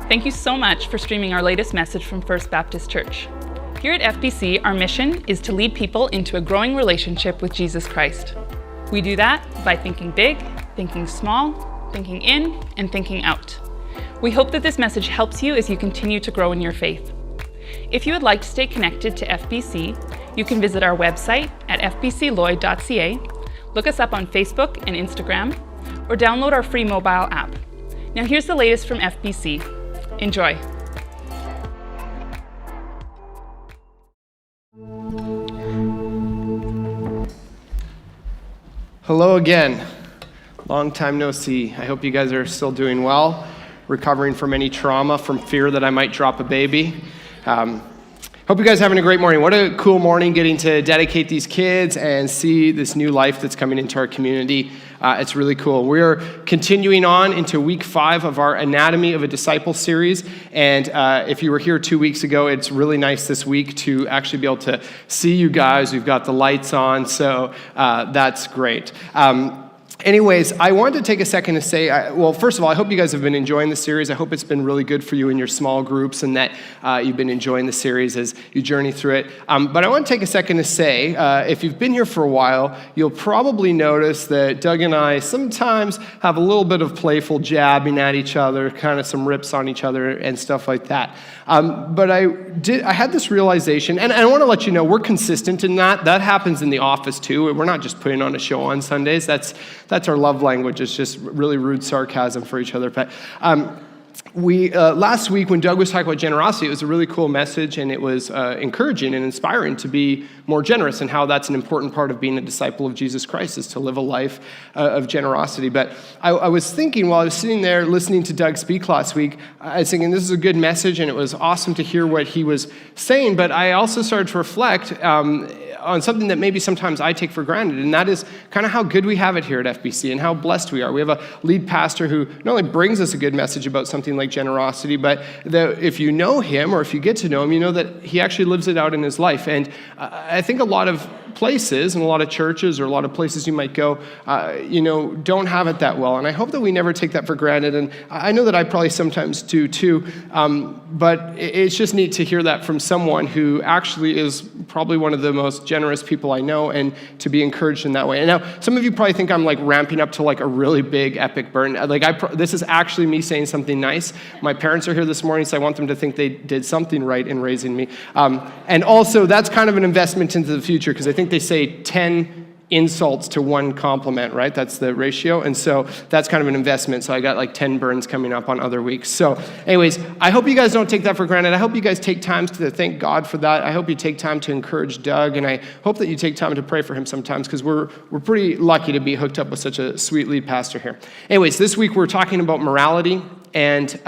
Thank you so much for streaming our latest message from First Baptist Church. Here at FBC, our mission is to lead people into a growing relationship with Jesus Christ. We do that by thinking big, thinking small, thinking in, and thinking out. We hope that this message helps you as you continue to grow in your faith. If you would like to stay connected to FBC, you can visit our website at fbcloyd.ca, look us up on Facebook and Instagram, or download our free mobile app. Now here's the latest from FBC. Enjoy. Hello again. Long time no see. I hope you guys are still doing well, recovering from any trauma, from fear that I might drop a baby. Hope you guys are having a great morning. What a cool morning getting to dedicate these kids and see this new life that's coming into our community. It's really cool. We're continuing on into week 5 of our Anatomy of a Disciple series. And if you were here 2 weeks ago, it's really nice this week to actually be able to see you guys. We've got the lights on, so that's great. Anyways, I wanted to take a second to say, well, first of all, I hope you guys have been enjoying the series. I hope it's been really good for you in your small groups and that you've been enjoying the series as you journey through it. But I want to take a second to say, if you've been here for a while, you'll probably notice that Doug and I sometimes have a little bit of playful jabbing at each other, kind of some rips on each other and stuff like that. But I had this realization, and I want to let you know, we're consistent in that. That happens in the office too. We're not just putting on a show on Sundays. That's our love language. It's just really rude sarcasm for each other. But we last week when Doug was talking about generosity, it was a really cool message, and it was encouraging and inspiring to be more generous, and how that's an important part of being a disciple of Jesus Christ, is to live a life of generosity. But I was thinking while I was sitting there listening to Doug speak last week, I was thinking this is a good message, and it was awesome to hear what he was saying. But I also started to reflect on something that maybe sometimes I take for granted, and that is kind of how good we have it here at FBC and how blessed we are. We have a lead pastor who not only brings us a good message about something like generosity, but that if you know him or if you get to know him, you know that he actually lives it out in his life. And I think a lot of places and a lot of churches or a lot of places you might go, don't have it that well. And I hope that we never take that for granted. And I know that I probably sometimes do too, but it's just neat to hear that from someone who actually is probably one of the most generous people I know, and to be encouraged in that way. And now, some of you probably think I'm like ramping up to like a really big epic burden. This is actually me saying something nice. My parents are here this morning, so I want them to think they did something right in raising me. And also, that's kind of an investment into the future, because I think they say 10 insults to 1 compliment, right? That's the ratio. And so that's kind of an investment. So I got like 10 burns coming up on other weeks. So anyways, I hope you guys don't take that for granted. I hope you guys take time to thank God for that. I hope you take time to encourage Doug, and I hope that you take time to pray for him sometimes, because we're pretty lucky to be hooked up with such a sweet lead pastor here. Anyways, this week we're talking about morality, and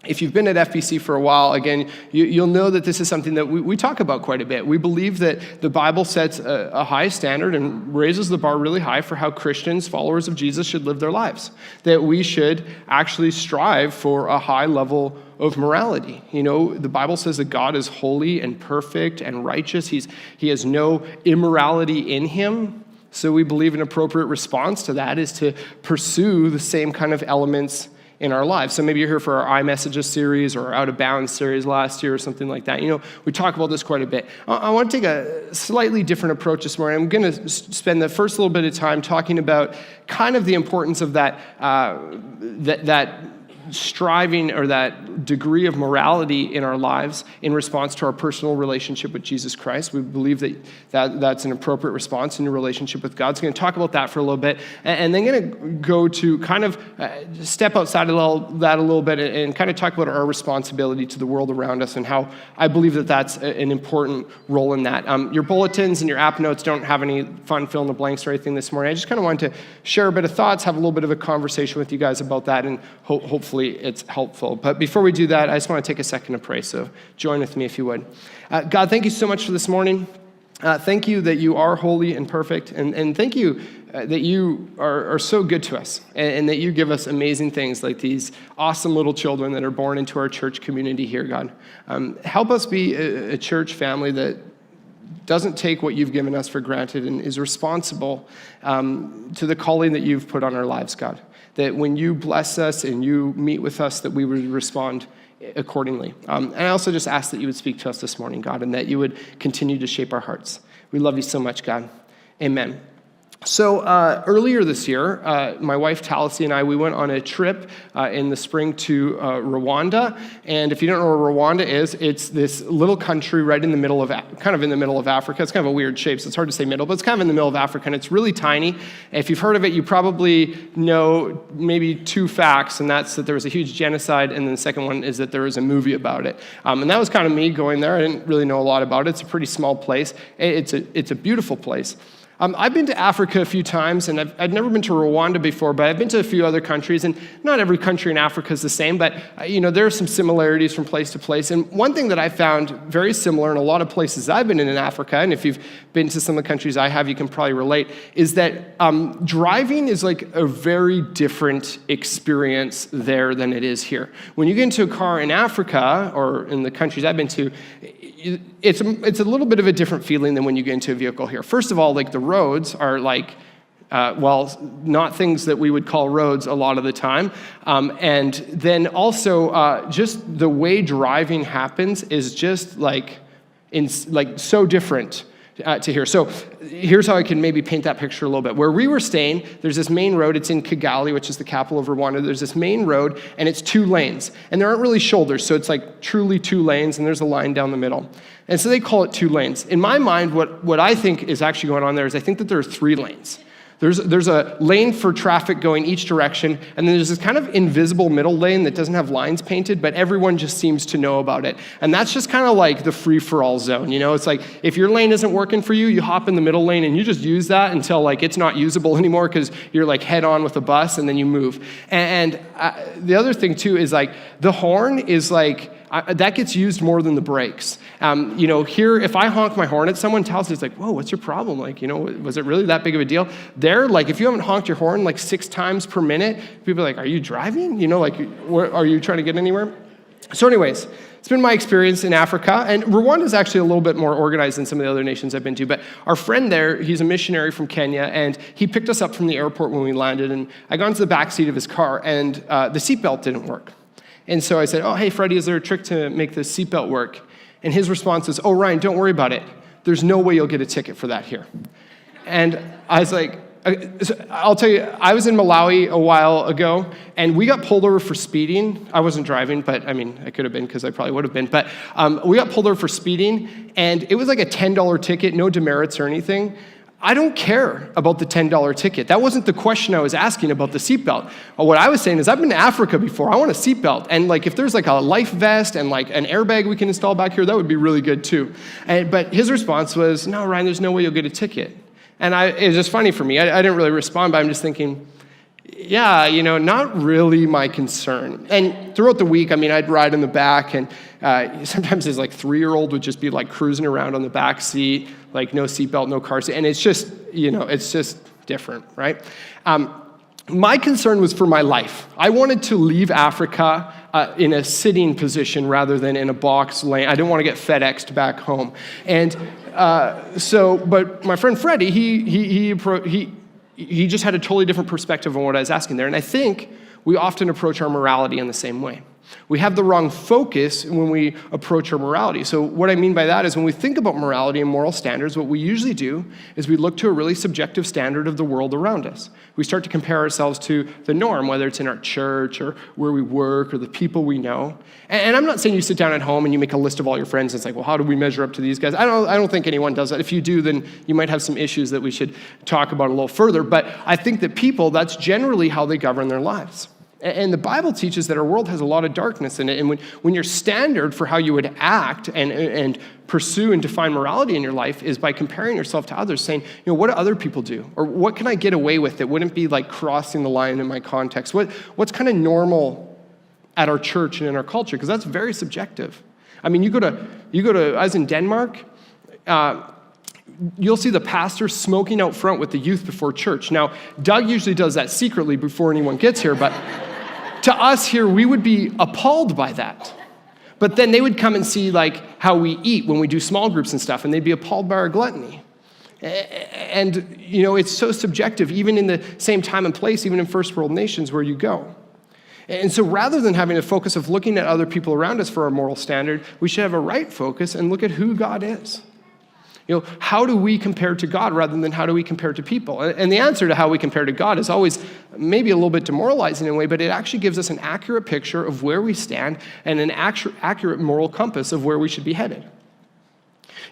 if you've been at FBC for a while, again, you'll know that this is something that we talk about quite a bit. We believe that the Bible sets a high standard and raises the bar really high for how Christians, followers of Jesus, should live their lives. That we should actually strive for a high level of morality. You know, the Bible says that God is holy and perfect and righteous. He has no immorality in him. So we believe an appropriate response to that is to pursue the same kind of elements in our lives. So maybe you're here for our iMessages series or our Out of Bounds series last year or something like that. You know, we talk about this quite a bit. I want to take a slightly different approach this morning. I'm going to spend the first little bit of time talking about kind of the importance of that striving, or that degree of morality in our lives in response to our personal relationship with Jesus Christ. We believe that's an appropriate response in your relationship with God. So I'm going to talk about that for a little bit, and then going to go to kind of step outside of that a little bit and kind of talk about our responsibility to the world around us and how I believe that that's an important role in that. Your bulletins and your app notes don't have any fun fill in the blanks or anything this morning. I just kind of wanted to share a bit of thoughts, have a little bit of a conversation with you guys about that, and hopefully it's helpful. But before we do that, I just want to take a second to pray. So join with me if you would. God, thank you so much for this morning. Thank you that you are holy and perfect. And thank you that you are so good to us, and that you give us amazing things like these awesome little children that are born into our church community here, God. Help us be a church family that doesn't take what you've given us for granted and is responsible to the calling that you've put on our lives, God. That when you bless us and you meet with us, that we would respond accordingly. And I also just ask that you would speak to us this morning, God, and that you would continue to shape our hearts. We love you so much, God. Amen. So earlier this year, my wife Talisi and I, we went on a trip in the spring to Rwanda. And if you don't know where Rwanda is, it's this little country right in the middle of, kind of in the middle of Africa. It's kind of a weird shape, so it's hard to say middle, but it's kind of in the middle of Africa, and it's really tiny. If you've heard of it, you probably know maybe 2 facts, and that's that there was a huge genocide, and then the second one is that there was a movie about it. And that was kind of me going there. I didn't really know a lot about it. It's a pretty small place. It's a beautiful place. I've been to Africa a few times, and I've never been to Rwanda before, but I've been to a few other countries, and not every country in Africa is the same, but there are some similarities from place to place. And one thing that I found very similar in a lot of places I've been in Africa, and if you've been to some of the countries I have, you can probably relate, is that driving is like a very different experience there than it is here. When you get into a car in Africa, or in the countries I've been to, it's a little bit of a different feeling than when you get into a vehicle here. First of all, like the roads are like, not things that we would call roads a lot of the time. And then also just the way driving happens is just like so different to here. So here's how I can maybe paint that picture a little bit. Where we were staying, there's this main road. It's in Kigali, which is the capital of Rwanda. There's this main road, and it's 2 lanes. And there aren't really shoulders, so it's like truly 2 lanes, and there's a line down the middle. And so they call it 2 lanes. In my mind, what I think is actually going on there is I think that there are 3 lanes. There's a lane for traffic going each direction, and then there's this kind of invisible middle lane that doesn't have lines painted, but everyone just seems to know about it. And that's just kind of like the free-for-all zone, It's like if your lane isn't working for you, you hop in the middle lane and you just use that until like it's not usable anymore because you're like head on with the bus, and then you move. And the other thing too is like the horn is like, that gets used more than the brakes. Here, if I honk my horn at someone, tells us, like, whoa, what's your problem? Like, was it really that big of a deal? There, like, if you haven't honked your horn like 6 times per minute, people are like, are you driving? Are you trying to get anywhere? So anyways, it's been my experience in Africa, and Rwanda is actually a little bit more organized than some of the other nations I've been to, but our friend there, he's a missionary from Kenya, and he picked us up from the airport when we landed, and I got into the back seat of his car, and the seatbelt didn't work. And so I said, oh, hey, Freddie, is there a trick to make the seatbelt work? And his response was, oh, Ryan, don't worry about it. There's no way you'll get a ticket for that here. And I was like, I'll tell you, I was in Malawi a while ago, and we got pulled over for speeding. I wasn't driving, but I mean, I could have been because I probably would have been. But we got pulled over for speeding, and it was like a $10 ticket, no demerits or anything. I don't care about the $10 ticket. That wasn't the question I was asking about the seatbelt. What I was saying is I've been to Africa before. I want a seatbelt. And like if there's like a life vest and like an airbag we can install back here, that would be really good too. But his response was, no, Ryan, there's no way you'll get a ticket. And it was just funny for me. I didn't really respond, but I'm just thinking, yeah, not really my concern. And throughout the week, I'd ride in the back, and sometimes his like 3-year-old would just be like cruising around on the back seat, like no seatbelt, no car seat, and it's just, it's just different, right? My concern was for my life. I wanted to leave Africa in a sitting position rather than in a box lane. I didn't want to get FedExed back home. And but my friend Freddie, he just had a totally different perspective on what I was asking there. And I think we often approach our morality in the same way. We have the wrong focus when we approach our morality. So what I mean by that is when we think about morality and moral standards, what we usually do is we look to a really subjective standard of the world around us. We start to compare ourselves to the norm, whether it's in our church or where we work or the people we know. And I'm not saying you sit down at home and you make a list of all your friends and it's like, well, how do we measure up to these guys? I don't think anyone does that. If you do, then you might have some issues that we should talk about a little further. But I think that people, that's generally how they govern their lives. And the Bible teaches that our world has a lot of darkness in it. And when your standard for how you would act and pursue and define morality in your life is by comparing yourself to others, saying, what do other people do? Or what can I get away with that wouldn't be like crossing the line in my context? What's kind of normal at our church and in our culture? Because that's very subjective. You go to, I was in Denmark, you'll see the pastor smoking out front with the youth before church. Now, Doug usually does that secretly before anyone gets here, but to us here, we would be appalled by that. But then they would come and see like how we eat when we do small groups and stuff, and they'd be appalled by our gluttony. And, it's so subjective, even in the same time and place, even in first world nations where you go. And so rather than having a focus of looking at other people around us for our moral standard, we should have a right focus and look at who God is. How do we compare to God rather than how do we compare to people? And the answer to how we compare to God is always maybe a little bit demoralizing in a way, but it actually gives us an accurate picture of where we stand and an accurate moral compass of where we should be headed.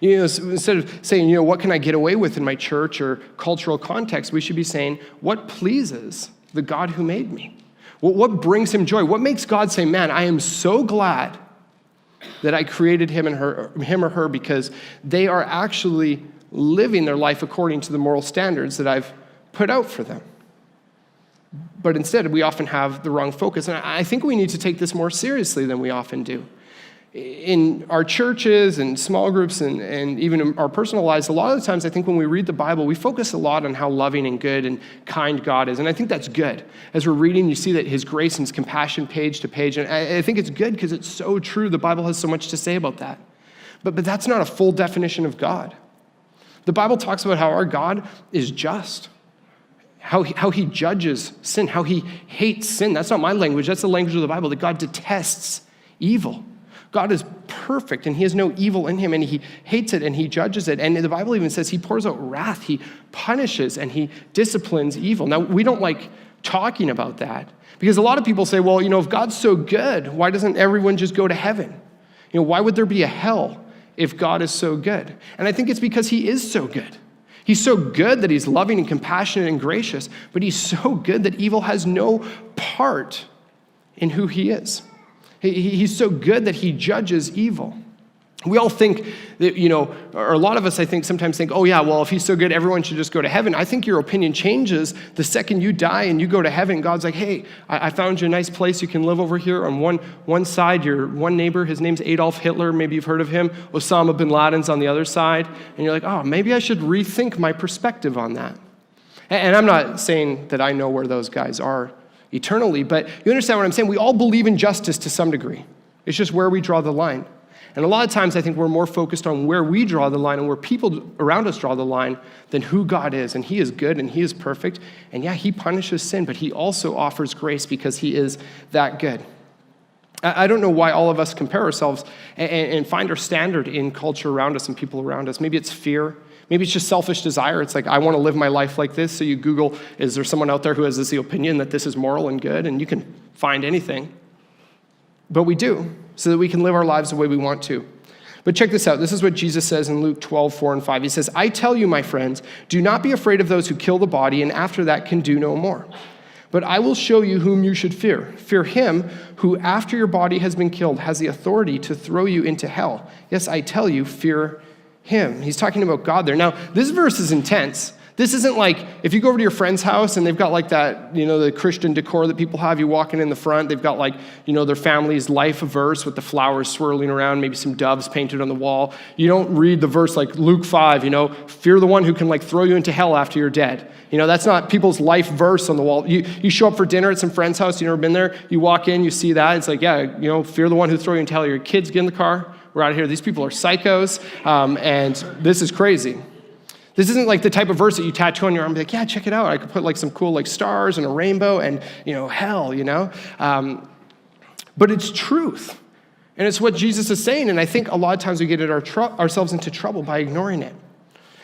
Instead of saying, what can I get away with in my church or cultural context, we should be saying, what pleases the God who made me? What brings him joy? What makes God say, man, I am so glad that I created him or her because they are actually living their life according to the moral standards that I've put out for them. But instead, we often have the wrong focus. And I think we need to take this more seriously than we often do. In our churches and small groups and even in our personal lives, a lot of the times I think when we read the Bible, we focus a lot on how loving and good and kind God is. And I think that's good. As we're reading, you see that his grace and his compassion page to page. And I think it's good because it's so true. The Bible has so much to say about that. But that's not a full definition of God. The Bible talks about how our God is just. How he judges sin, how he hates sin. That's not my language. That's the language of the Bible, that God detests evil. God is perfect, and he has no evil in him, and he hates it, and he judges it. And the Bible even says he pours out wrath, he punishes, and he disciplines evil. Now, we don't like talking about that, because a lot of people say, well, if God's so good, why doesn't everyone just go to heaven? Why would there be a hell if God is so good? And I think it's because he is so good. He's so good that he's loving and compassionate and gracious, but he's so good that evil has no part in who he is. He's so good that he judges evil. We all think that, or a lot of us, I think, sometimes think, oh yeah, well, if he's so good, everyone should just go to heaven. I think your opinion changes the second you die and you go to heaven. God's like, hey, I found you a nice place. You can live over here. On one side, your one neighbor, his name's Adolf Hitler. Maybe you've heard of him. Osama bin Laden's on the other side. And you're like, oh, maybe I should rethink my perspective on that. And I'm not saying that I know where those guys are eternally, but you understand what I'm saying? We all believe in justice to some degree. It's just where we draw the line. And a lot of times I think we're more focused on where we draw the line and where people around us draw the line than who God is. And he is good and he is perfect. And yeah, he punishes sin, but he also offers grace because he is that good. I don't know why all of us compare ourselves and find our standard in culture around us and people around us. Maybe it's fear. Maybe it's just selfish desire. It's like, I want to live my life like this. So you Google, is there someone out there who has this opinion that this is moral and good? And you can find anything. But we do, so that we can live our lives the way we want to. But check this out. This is what Jesus says in Luke 12:4-5. He says, I tell you, my friends, do not be afraid of those who kill the body and after that can do no more. But I will show you whom you should fear. Fear him who, after your body has been killed, has the authority to throw you into hell. Yes, I tell you, fear him. He's talking about God there. Now, this verse is intense. This isn't like, if you go over to your friend's house and they've got like that, the Christian decor that people have, you walking in the front, they've got like, their family's life verse with the flowers swirling around, maybe some doves painted on the wall. You don't read the verse like Luke 5, fear the one who can like throw you into hell after you're dead. That's not people's life verse on the wall. You show up for dinner at some friend's house, you've never been there, you walk in, you see that, it's like, yeah, fear the one who throw you into hell. Your kids get in the car, we're out of here. These people are psychos, and this is crazy. This isn't like the type of verse that you tattoo on your arm and be like, yeah, check it out. I could put like some cool like stars and a rainbow and, hell, But it's truth. And it's what Jesus is saying. And I think a lot of times we get ourselves into trouble by ignoring it.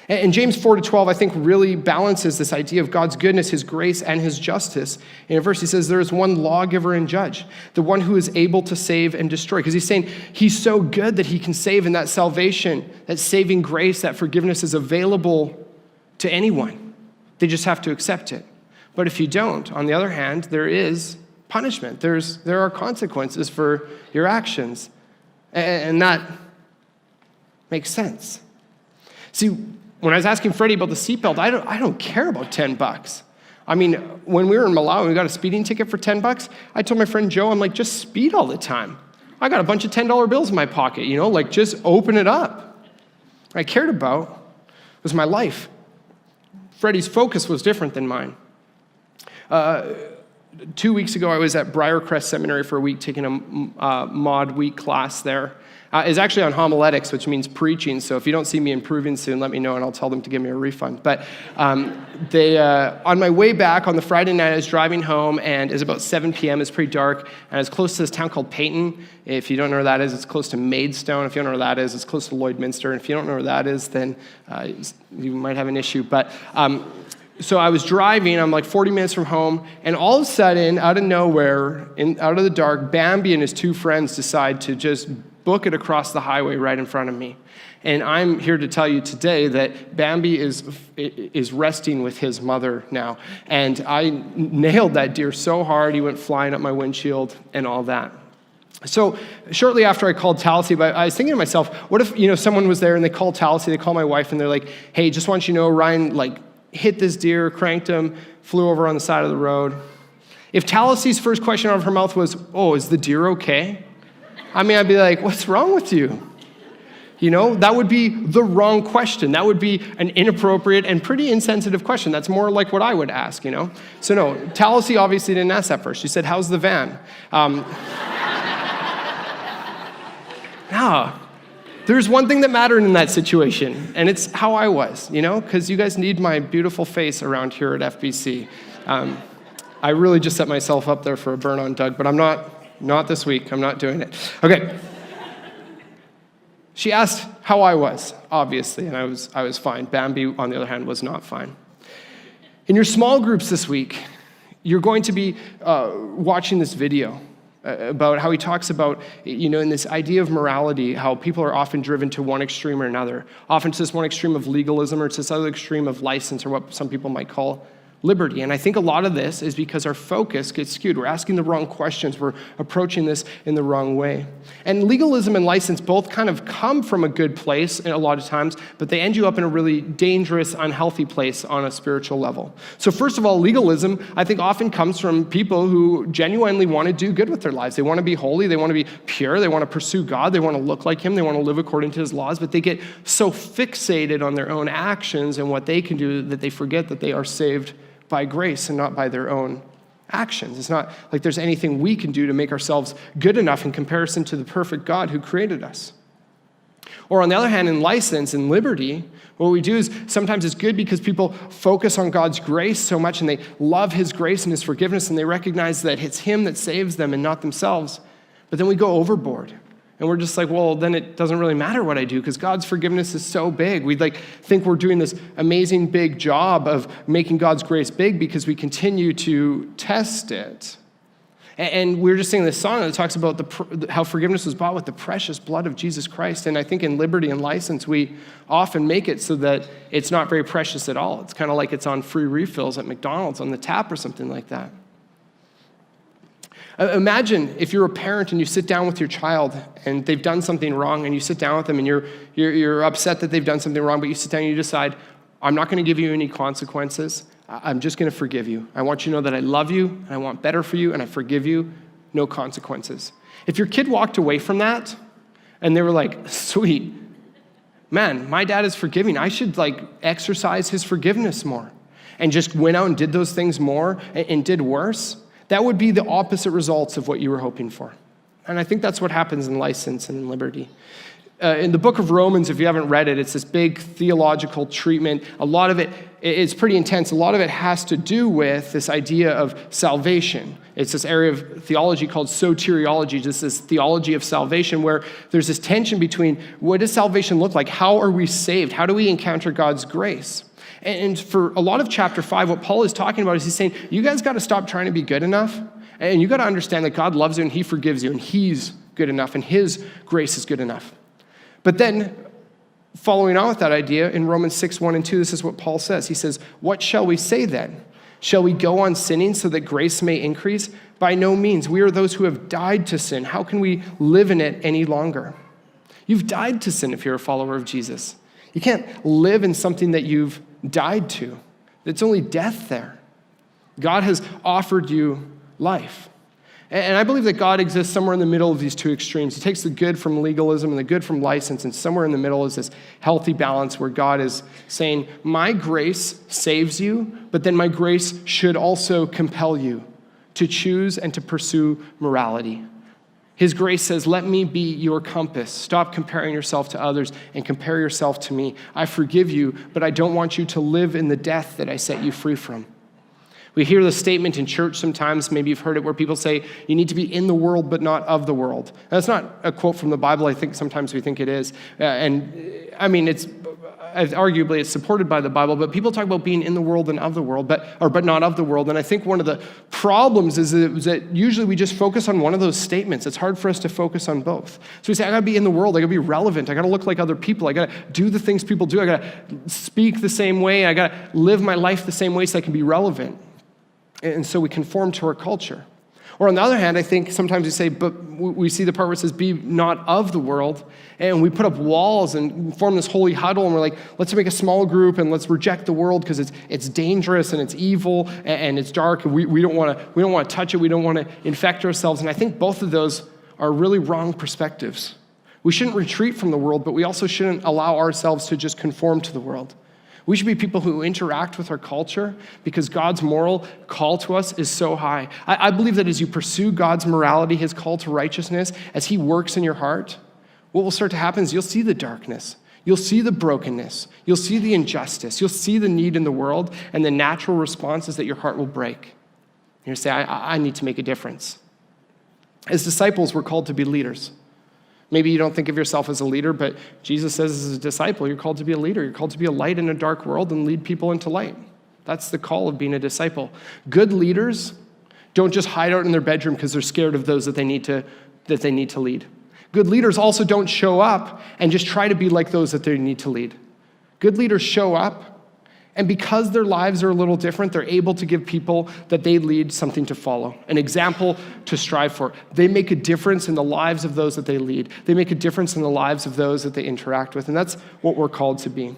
And James 4-12, I think, really balances this idea of God's goodness, his grace, and his justice. In a verse, he says, there is one lawgiver and judge, the one who is able to save and destroy. Because he's saying he's so good that he can save, and that salvation, that saving grace, that forgiveness is available to anyone. They just have to accept it. But if you don't, on the other hand, there is punishment. There are consequences for your actions. And that makes sense. See, when I was asking Freddie about the seatbelt, I don't care about $10. I mean, when we were in Malawi and we got a speeding ticket for $10, I told my friend Joe, I'm like, just speed all the time. I got a bunch of $10 bills in my pocket, just open it up. What I cared about was my life. Freddie's focus was different than mine. 2 weeks ago, I was at Briarcrest Seminary for a week taking a mod week class there. It's actually on homiletics, which means preaching. So if you don't see me improving soon, let me know and I'll tell them to give me a refund. But on my way back on the Friday night, I was driving home and it's about 7 p.m. It's pretty dark. And I was close to this town called Peyton. If you don't know where that is, it's close to Maidstone. If you don't know where that is, it's close to Lloydminster. And if you don't know where that is, then you might have an issue. But so I was driving, I'm like 40 minutes from home, and all of a sudden, out of nowhere, out of the dark, Bambi and his two friends decide to just book it across the highway right in front of me. And I'm here to tell you today that Bambi is resting with his mother now. And I nailed that deer so hard, he went flying up my windshield and all that. So shortly after I called Tallassee, I was thinking to myself, what if someone was there and they called Tallassee, they called my wife, and they're like, hey, just want you to know, Ryan, hit this deer, cranked him, flew over on the side of the road. If Tallassee's first question out of her mouth was, oh, is the deer okay? I'd be like, what's wrong with you? That would be the wrong question. That would be an inappropriate and pretty insensitive question. That's more like what I would ask, So no, Tallassee obviously didn't ask that first. She said, how's the van? There's one thing that mattered in that situation, and it's how I was, because you guys need my beautiful face around here at FBC. I really just set myself up there for a burn on Doug, but I'm not this week. I'm not doing it. Okay. She asked how I was, obviously, and I was fine. Bambi, on the other hand, was not fine. In your small groups this week, you're going to be watching this video about how he talks about, in this idea of morality, how people are often driven to one extreme or another, often to this one extreme of legalism or to this other extreme of license, or what some people might call liberty. And I think a lot of this is because our focus gets skewed. We're asking the wrong questions. We're approaching this in the wrong way. And legalism and license both kind of come from a good place a lot of times, but they end you up in a really dangerous, unhealthy place on a spiritual level. So first of all, legalism, I think, often comes from people who genuinely want to do good with their lives. They want to be holy. They want to be pure. They want to pursue God. They want to look like him. They want to live according to his laws, but they get so fixated on their own actions and what they can do that they forget that they are saved by grace and not by their own actions. It's not like there's anything we can do to make ourselves good enough in comparison to the perfect God who created us. Or on the other hand, in license and liberty, what we do is sometimes it's good because people focus on God's grace so much and they love his grace and his forgiveness and they recognize that it's him that saves them and not themselves. But then we go overboard. And we're just like, well, then it doesn't really matter what I do because God's forgiveness is so big. We think we're doing this amazing big job of making God's grace big because we continue to test it. And we were just singing this song that talks about how forgiveness was bought with the precious blood of Jesus Christ. And I think in liberty and license, we often make it so that it's not very precious at all. It's kind of like it's on free refills at McDonald's on the tap or something like that. Imagine if you're a parent and you sit down with your child and they've done something wrong and you sit down with them and you're upset that they've done something wrong, but you sit down and you decide, I'm not going to give you any consequences. I'm just going to forgive you. I want you to know that I love you and I want better for you and I forgive you, no consequences. If your kid walked away from that and they were like, sweet, man, my dad is forgiving. I should exercise his forgiveness more, and just went out and did those things more and did worse, that would be the opposite results of what you were hoping for. And I think that's what happens in license and in liberty. In the book of Romans, if you haven't read it, it's this big theological treatment. A lot of it's pretty intense. A lot of it has to do with this idea of salvation. It's this area of theology called soteriology, just this theology of salvation, where there's this tension between what does salvation look like? How are we saved? How do we encounter God's grace? And for a lot of chapter 5, what Paul is talking about is he's saying, you guys got to stop trying to be good enough, and you got to understand that God loves you and he forgives you and he's good enough and his grace is good enough. But then, following on with that idea, in Romans 6, 1 and 2, this is what Paul says. He says, what shall we say then? Shall we go on sinning so that grace may increase? By no means. We are those who have died to sin. How can we live in it any longer? You've died to sin if you're a follower of Jesus. You can't live in something that you've died to. It's only death there. God has offered you life. And I believe that God exists somewhere in the middle of these two extremes. He takes the good from legalism and the good from license, and somewhere in the middle is this healthy balance where God is saying, my grace saves you, but then my grace should also compel you to choose and to pursue morality. His grace says, let me be your compass. Stop comparing yourself to others and compare yourself to me. I forgive you, but I don't want you to live in the death that I set you free from. We hear the statement in church sometimes, maybe you've heard it, where people say, you need to be in the world, but not of the world. That's not a quote from the Bible. I think sometimes we think it is. Arguably it's supported by the Bible, but people talk about being in the world and of the world, but not of the world. And I think one of the problems is that usually we just focus on one of those statements. It's hard for us to focus on both. So we say, I gotta be in the world, I gotta be relevant, I gotta look like other people, I gotta do the things people do, I gotta speak the same way, I gotta live my life the same way so I can be relevant. And so we conform to our culture. Or on the other hand, I think sometimes we say, but we see the part where it says, be not of the world, and we put up walls and form this holy huddle, and we're like, let's make a small group and let's reject the world because it's dangerous and it's evil and it's dark, and we don't want to touch it, we don't want to infect ourselves. And I think both of those are really wrong perspectives. We shouldn't retreat from the world, but we also shouldn't allow ourselves to just conform to the world. We should be people who interact with our culture because God's moral call to us is so high. I believe that as you pursue God's morality, his call to righteousness, as he works in your heart, what will start to happen is you'll see the darkness. You'll see the brokenness. You'll see the injustice. You'll see the need in the world, and the natural response is that your heart will break. You'll say, I need to make a difference. As disciples, we're called to be leaders. Maybe you don't think of yourself as a leader, but Jesus says as a disciple, you're called to be a leader. You're called to be a light in a dark world and lead people into light. That's the call of being a disciple. Good leaders don't just hide out in their bedroom because they're scared of those that they need to lead. Good leaders also don't show up and just try to be like those that they need to lead. Good leaders show up, and because their lives are a little different, they're able to give people that they lead something to follow, an example to strive for. They make a difference in the lives of those that they lead. They make a difference in the lives of those that they interact with, and that's what we're called to be.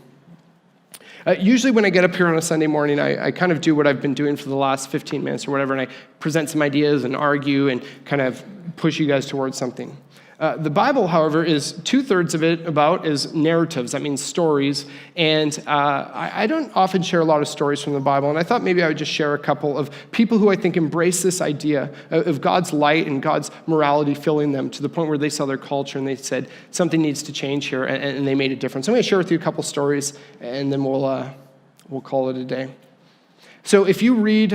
Usually when I get up here on a Sunday morning, I kind of do what I've been doing for the last 15 minutes or whatever, and I present some ideas and argue and kind of push you guys towards something. The Bible, however, is 2/3 of it is narratives. That means stories. And I don't often share a lot of stories from the Bible. And I thought maybe I would just share a couple of people who I think embrace this idea of God's light and God's morality filling them to the point where they saw their culture and they said, something needs to change here, and they made a difference. I'm going to share with you a couple stories, and then we'll call it a day. So if you read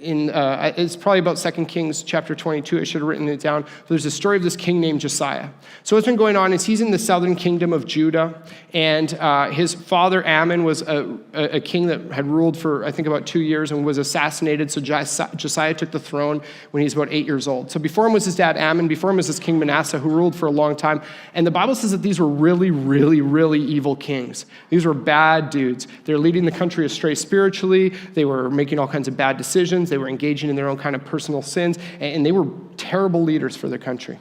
it's probably about 2 Kings chapter 22. I should have written it down. There's a story of this king named Josiah. So what's been going on is he's in the southern kingdom of Judah, and his father Ammon was a king that had ruled for, I think, about 2 years and was assassinated. So Josiah took the throne when he was about 8 years old. So before him was his dad Ammon. Before him was his king Manasseh, who ruled for a long time. And the Bible says that these were really, really, really evil kings. These were bad dudes. They were leading the country astray spiritually. They were making all kinds of bad decisions. They were engaging in their own kind of personal sins, and they were terrible leaders for their country.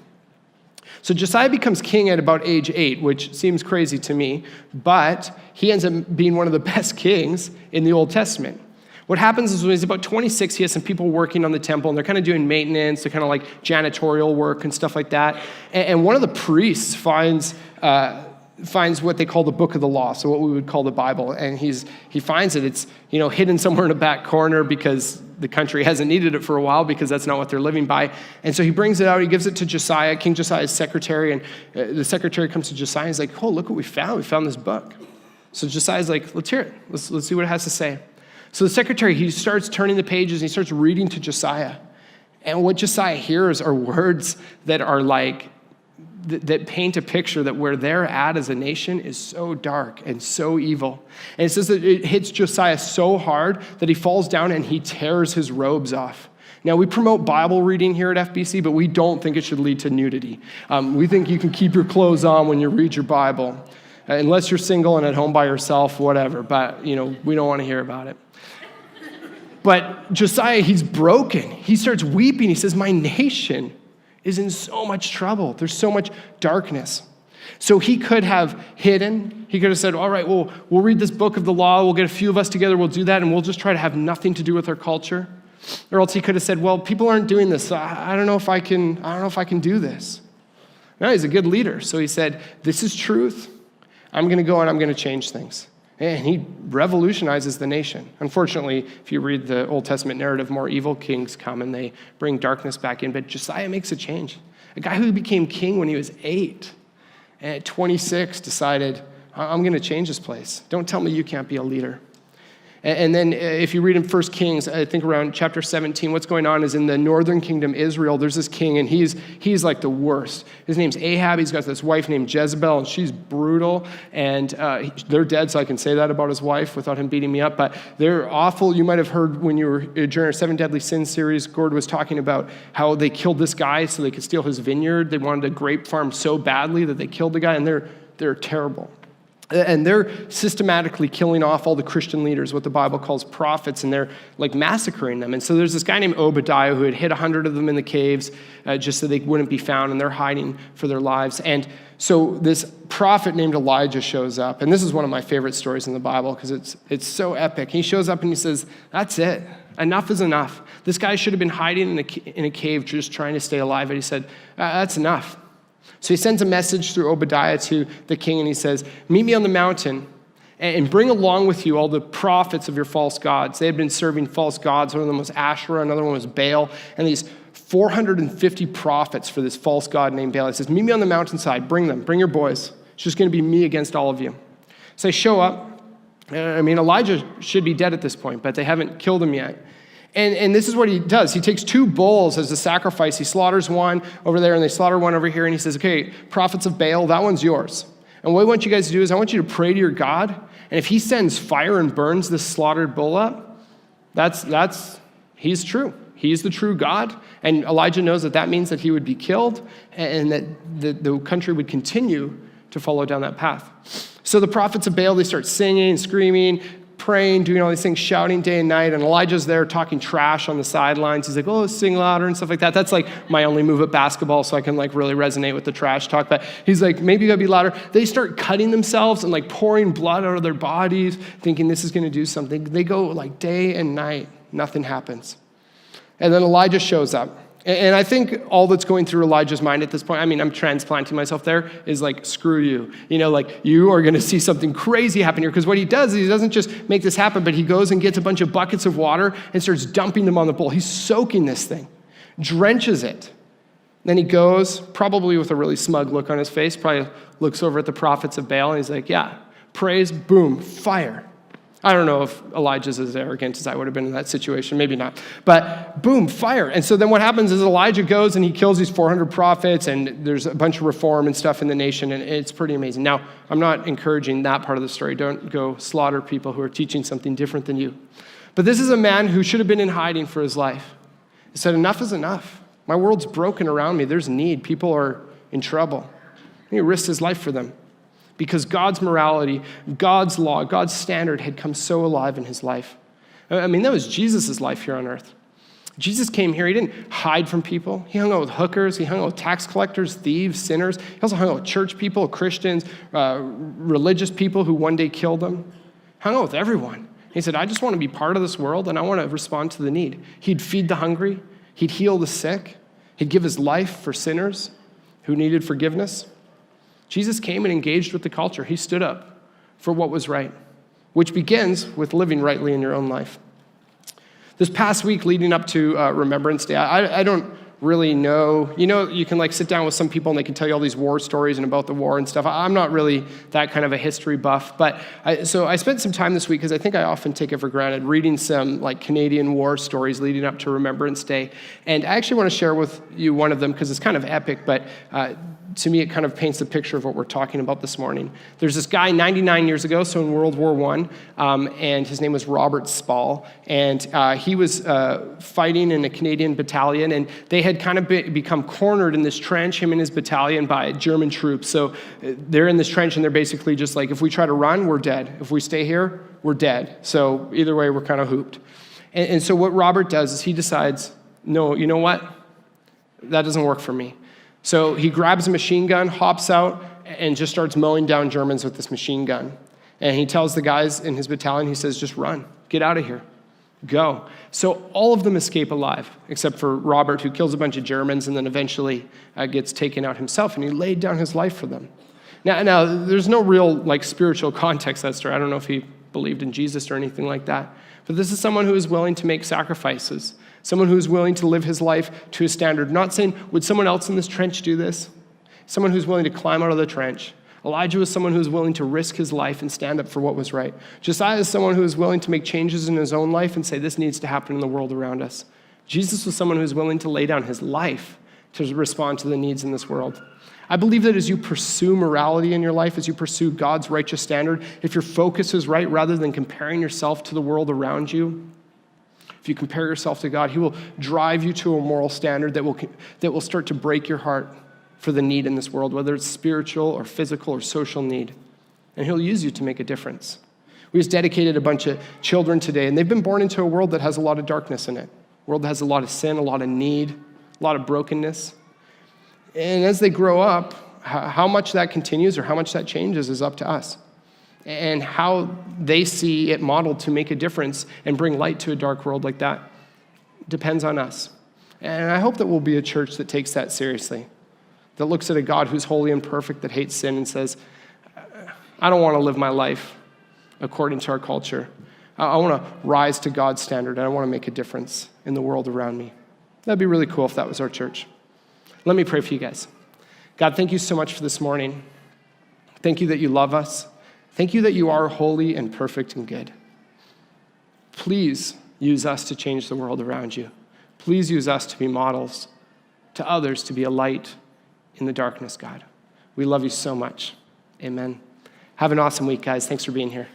So Josiah becomes king at about age 8, which seems crazy to me, but he ends up being one of the best kings in the Old Testament. What happens is when he's about 26, he has some people working on the temple, and they're kind of doing maintenance, they're kind of like janitorial work and stuff like that. And one of the priests finds what they call the book of the law, so what we would call the Bible, and he finds it. It's hidden somewhere in a back corner because the country hasn't needed it for a while because that's not what they're living by. And so he brings it out, he gives it to Josiah, King Josiah's secretary, and the secretary comes to Josiah and he's like, oh, look what we found. We found this book. So Josiah's like, let's hear it. Let's see what it has to say. So the secretary, he starts turning the pages and he starts reading to Josiah. And what Josiah hears are words that are like, that paint a picture that where they're at as a nation is so dark and so evil. And it says that it hits Josiah so hard that he falls down and he tears his robes off. Now, we promote Bible reading here at FBC, but we don't think it should lead to nudity. We think you can keep your clothes on when you read your Bible, unless you're single and at home by yourself, whatever. But, we don't want to hear about it. But Josiah, he's broken. He starts weeping. He says, my nation is in so much trouble. There's so much darkness. So he could have hidden. He could have said, all right, well, we'll read this book of the law. We'll get a few of us together. We'll do that, and we'll just try to have nothing to do with our culture. Or else he could have said, well, people aren't doing this. So I don't know if I can do this. No, he's a good leader. So he said, this is truth. I'm going to go and I'm going to change things. And he revolutionizes the nation. Unfortunately, if you read the Old Testament narrative, more evil kings come and they bring darkness back in. But Josiah makes a change. A guy who became king when he was 8, and at 26 decided, I'm going to change this place. Don't tell me you can't be a leader. And then if you read in 1 Kings, I think around chapter 17, what's going on is in the northern kingdom, Israel, there's this king, and he's like the worst. His name's Ahab. He's got this wife named Jezebel, and she's brutal. And they're dead, so I can say that about his wife without him beating me up. But they're awful. You might have heard when you were during our 7 Deadly Sins series, Gord was talking about how they killed this guy so they could steal his vineyard. They wanted a grape farm so badly that they killed the guy, and they're terrible. And they're systematically killing off all the Christian leaders, what the Bible calls prophets, and they're like massacring them. And so there's this guy named Obadiah who had hid 100 of them in the caves just so they wouldn't be found, and they're hiding for their lives. And so this prophet named Elijah shows up, and this is one of my favorite stories in the Bible because it's so epic. He shows up and he says, that's it. Enough is enough. This guy should have been hiding in a cave just trying to stay alive, and he said, that's enough. So he sends a message through Obadiah to the king, and he says, meet me on the mountain and bring along with you all the prophets of your false gods. They had been serving false gods. One of them was Asherah, another one was Baal, and these 450 prophets for this false god named Baal. He says, meet me on the mountainside. Bring them. Bring your boys. It's just going to be me against all of you. So they show up. Elijah should be dead at this point, but they haven't killed him yet. And this is what he does. He takes 2 bulls as a sacrifice. He slaughters one over there, and they slaughter one over here. And he says, okay, prophets of Baal, that one's yours. And what I want you guys to do is I want you to pray to your God. And if he sends fire and burns this slaughtered bull up, he's true. He's the true God. And Elijah knows that means that he would be killed and that the country would continue to follow down that path. So the prophets of Baal, they start singing, screaming, praying, doing all these things, shouting day and night, and Elijah's there talking trash on the sidelines. He's like, oh, sing louder and stuff like that. That's like my only move at basketball, so I can like really resonate with the trash talk. But he's like, maybe you gotta be louder. They start cutting themselves and like pouring blood out of their bodies, thinking this is gonna do something. They go like day and night, nothing happens. And then Elijah shows up. And I think all that's going through Elijah's mind at this point, I'm transplanting myself there, is like, screw you. You are going to see something crazy happen here. Because what he does is he doesn't just make this happen, but he goes and gets a bunch of buckets of water and starts dumping them on the bull. He's soaking this thing, drenches it. Then he goes, probably with a really smug look on his face, probably looks over at the prophets of Baal, and he's like, yeah, praise, boom, fire. I don't know if Elijah's as arrogant as I would have been in that situation, maybe not. But boom, fire. And so then what happens is Elijah goes and he kills these 400 prophets, and there's a bunch of reform and stuff in the nation, and it's pretty amazing. Now, I'm not encouraging that part of the story. Don't go slaughter people who are teaching something different than you. But this is a man who should have been in hiding for his life. He said, enough is enough. My world's broken around me. There's need. People are in trouble. And he risked his life for them. Because God's morality, God's law, God's standard had come so alive in his life. That was Jesus' life here on earth. Jesus came here. He didn't hide from people. He hung out with hookers. He hung out with tax collectors, thieves, sinners. He also hung out with church people, Christians, religious people who one day killed him. Hung out with everyone. He said, I just want to be part of this world, and I want to respond to the need. He'd feed the hungry. He'd heal the sick. He'd give his life for sinners who needed forgiveness. Jesus came and engaged with the culture. He stood up for what was right, which begins with living rightly in your own life. This past week leading up to Remembrance Day, I don't really know. You can like sit down with some people and they can tell you all these war stories and about the war and stuff. I'm not really that kind of a history buff, but so I spent some time this week, because I think I often take it for granted, reading some like Canadian war stories leading up to Remembrance Day. And I actually want to share with you one of them because it's kind of epic, but to me, it kind of paints a picture of what we're talking about this morning. There's this guy 99 years ago, so in World War I, and his name was Robert Spall, and he was fighting in a Canadian battalion, and they had kind of become cornered in this trench, him and his battalion, by German troops. So they're in this trench, and they're basically just like, if we try to run, we're dead. If we stay here, we're dead. So either way, we're kind of hooped. And so what Robert does is he decides, no, you know what? That doesn't work for me. So he grabs a machine gun, hops out, and just starts mowing down Germans with this machine gun. And he tells the guys in his battalion, he says, just run, get out of here, go. So all of them escape alive, except for Robert, who kills a bunch of Germans and then eventually gets taken out himself, and he laid down his life for them. Now, there's no real spiritual context to that story. I don't know if he believed in Jesus or anything like that. But this is someone who is willing to make sacrifices, someone who is willing to live his life to a standard. Not saying, would someone else in this trench do this? Someone who's willing to climb out of the trench. Elijah was someone who was willing to risk his life and stand up for what was right. Josiah is someone who is willing to make changes in his own life and say, this needs to happen in the world around us. Jesus was someone who was willing to lay down his life to respond to the needs in this world. I believe that as you pursue morality in your life, as you pursue God's righteous standard, if your focus is right, rather than comparing yourself to the world around you, if you compare yourself to God, he will drive you to a moral standard that will start to break your heart for the need in this world, whether it's spiritual or physical or social need. And he'll use you to make a difference. We just dedicated a bunch of children today, and they've been born into a world that has a lot of darkness in it. A world that has a lot of sin, a lot of need, a lot of brokenness. And as they grow up, how much that continues or how much that changes is up to us. And how they see it modeled to make a difference and bring light to a dark world like that depends on us. And I hope that we'll be a church that takes that seriously, that looks at a God who's holy and perfect, that hates sin and says, I don't want to live my life according to our culture. I want to rise to God's standard, and I want to make a difference in the world around me. That'd be really cool if that was our church. Let me pray for you guys. God, thank you so much for this morning. Thank you that you love us. Thank you that you are holy and perfect and good. Please use us to change the world around you. Please use us to be models to others, to be a light in the darkness, God. We love you so much. Amen. Have an awesome week, guys. Thanks for being here.